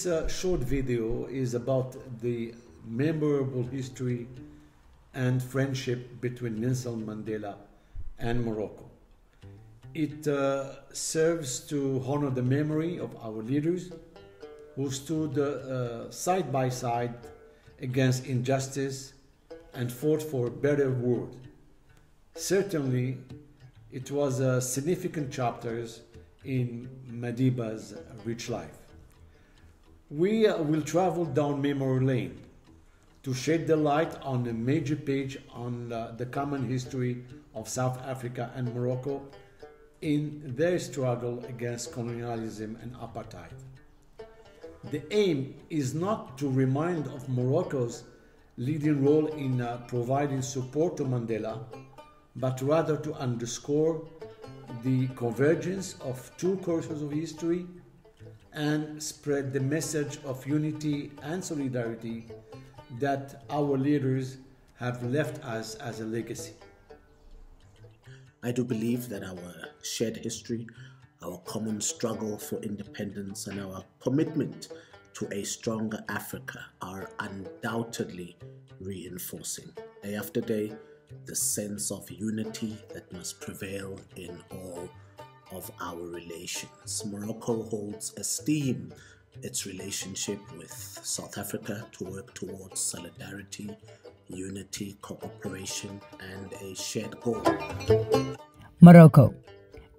This short video is about the memorable history and friendship between Nelson Mandela and Morocco. It serves to honor the memory of our leaders who stood side by side against injustice and fought for a better world. Certainly, it was a significant chapter in Madiba's rich life. We will travel down memory lane to shed the light on a major page on the common history of South Africa and Morocco in their struggle against colonialism and apartheid. The aim is not to remind of Morocco's leading role in providing support to Mandela, but rather to underscore the convergence of two courses of history and spread the message of unity and solidarity that our leaders have left us as a legacy. I do believe that our shared history, our common struggle for independence, and our commitment to a stronger Africa are undoubtedly reinforcing, day after day, the sense of unity that must prevail in all of our relations. Morocco holds esteem its relationship with South Africa to work towards solidarity, unity, cooperation, and a shared goal. Morocco,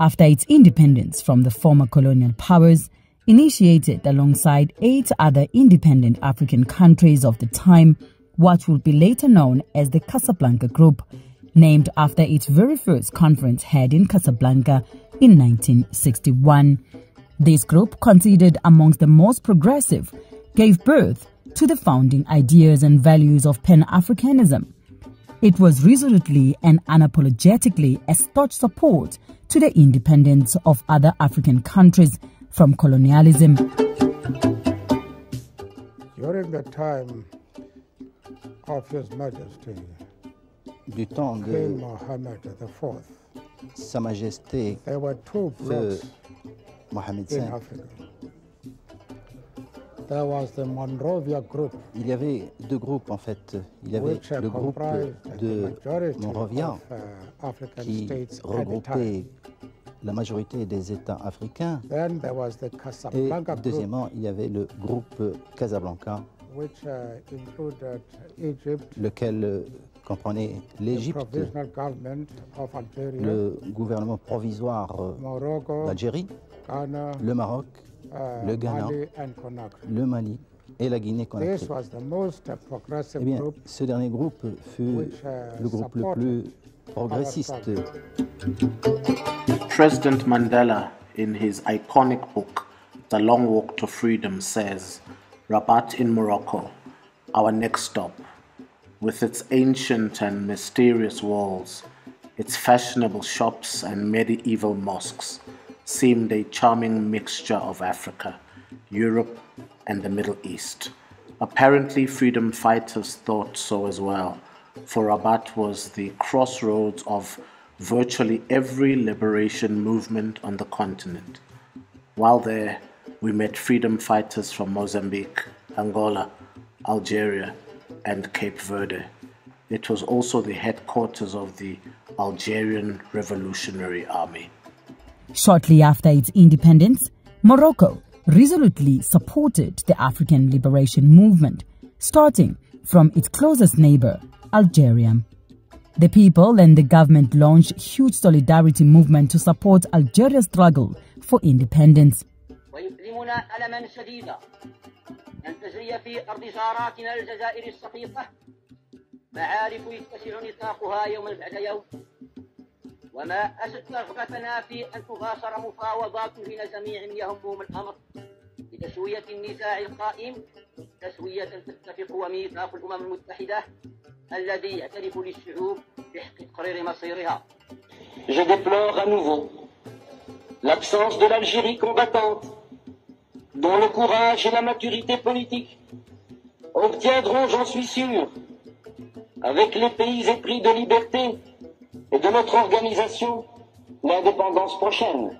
after its independence from the former colonial powers, initiated alongside 8 other independent African countries of the time what would be later known as the Casablanca Group, named after its very first conference held in Casablanca in 1961. This group, considered amongst the most progressive, gave birth to the founding ideas and values of Pan-Africanism. It was resolutely and unapologetically a staunch support to the independence of other African countries from colonialism. During the time of His Majesty, du temps de King Mohammed IV, Sa Majesté there were 2 blocks Mohamed in V, Africa. There was the Monrovia Group, il y avait 2 groupes en fait. Il y avait which le groupe comprised the de majority Monrovia of African qui states at the regroupait time. la majorité des États africains. Then there was the Et Casablanca Group, deuxièmement, il y avait le groupe Casablanca, which included Egypt, lequel comprenait the l'Égypte, provisional government of Algeria, le gouvernement provisoire Morocco, d'Algérie, Ghana, le Maroc, le Ghana, Mali, and Conakry. le Mali et la This Guinée-Conakry. was the most progressive Eh bien, group ce dernier groupe fut which le groupe le plus progressiste. President Mandela, in his iconic book, The Long Walk to Freedom, says, Rabat in Morocco, our next stop, with its ancient and mysterious walls, its fashionable shops and medieval mosques, seemed a charming mixture of Africa, Europe, and the Middle East. Apparently, freedom fighters thought so as well, for Rabat was the crossroads of virtually every liberation movement on the continent. While there, we met freedom fighters from Mozambique, Angola, Algeria, and Cape Verde. It was also the headquarters of the Algerian Revolutionary Army. Shortly after its independence, Morocco resolutely supported the African liberation movement, starting from its closest neighbor, Algeria. The people and the government launched huge solidarity movement to support Algeria's struggle for independence. وما أسد رغبتنا في أن تباشر مفاوضات بين جميع من يهمهم الأمر لتسوية النزاع القائم تسوية تتفق وميثاق الأمم المتحدة الذي يعترف للشعوب بحق تقرير مصيرها. Je déplore à nouveau l'absence de l'Algérie combattante, dont le courage et la maturité politique obtiendront, j'en suis sûr, avec les pays épris de liberté et de notre organisation, l'indépendance prochaine.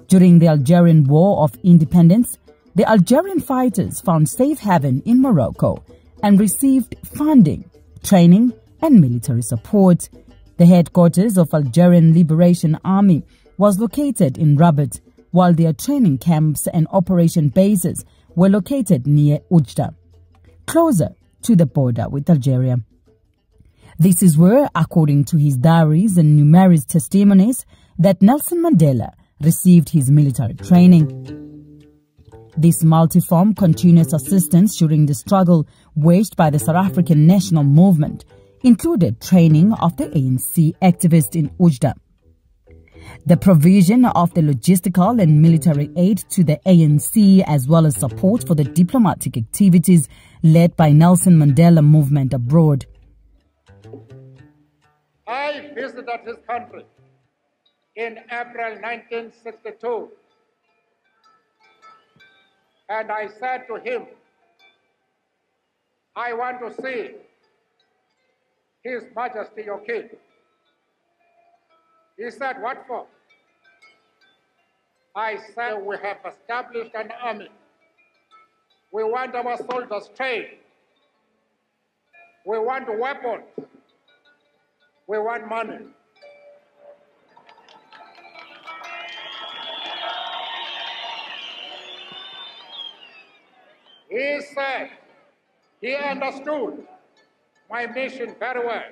During the Algerian War of Independence, the Algerian fighters found safe haven in Morocco and received funding, training, and military support. The headquarters of Algerian Liberation Army was located in Rabat, while their training camps and operation bases were located near Oujda, closer to the border with Algeria. This is where, according to his diaries and numerous testimonies, that Nelson Mandela received his military training. This multiform continuous assistance during the struggle waged by the South African national movement included training of the ANC activists in Oujda, the provision of the logistical and military aid to the ANC, as well as support for the diplomatic activities led by Nelson Mandela movement abroad. I visited his country in April 1962, and I said to him, I want to see His Majesty your king. He said, what for? I said, we have established an army. We want our soldiers trained. We want weapons. We want money. He said he understood my mission very well,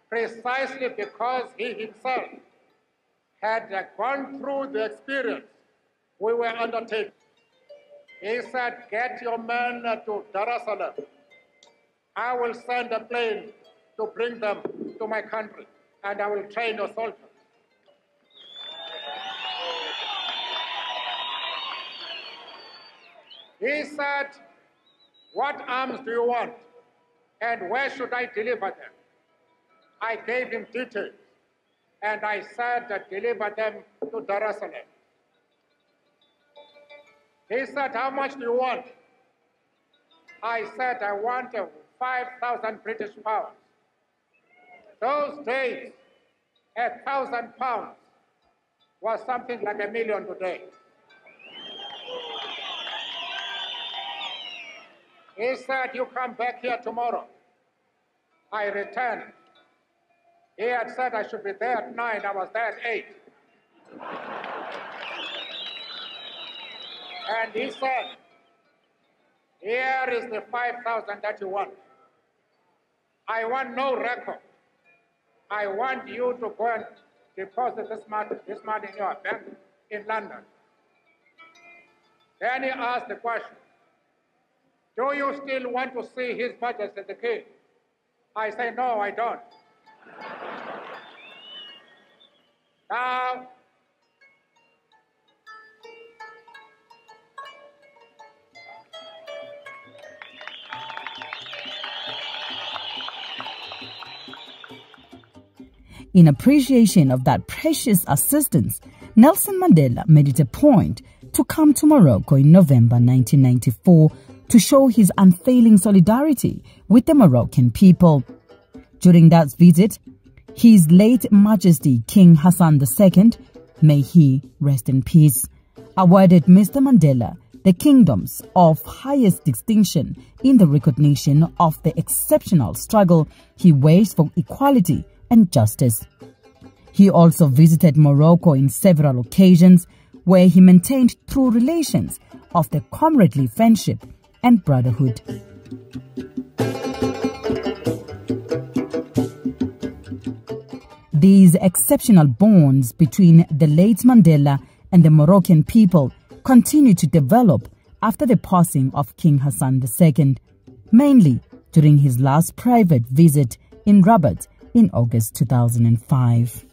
precisely because he himself had gone through the experience we were undertaking. He said, get your men to Dar es Salaam. I will send a plane to bring them to my country, and I will train your soldiers. He said, what arms do you want, and where should I deliver them? I gave him details, and I said, deliver them to Dar es Salaam. He said, how much do you want? I said, I want 5,000 British pounds. Those days, 1,000 pounds was something like $1 million today. He said, you come back here tomorrow. I returned. He had said I should be there at 9, I was there at 8. And he said, here is the 5,000 that you want. I want no record. I want you to go and deposit this money in your bank in London. Then he asked the question, do you still want to see His Majesty the King? I say, no, I don't. Now, in appreciation of that precious assistance, Nelson Mandela made it a point to come to Morocco in November 1994 to show his unfailing solidarity with the Moroccan people. During that visit, His late Majesty King Hassan II, may he rest in peace, awarded Mr. Mandela the kingdoms of highest distinction in the recognition of the exceptional struggle he waged for equality and justice. He also visited Morocco in several occasions, where he maintained true relations of the comradely friendship and brotherhood. These exceptional bonds between the late Mandela and the Moroccan people continued to develop after the passing of King Hassan II, mainly during his last private visit in Rabat in August 2005.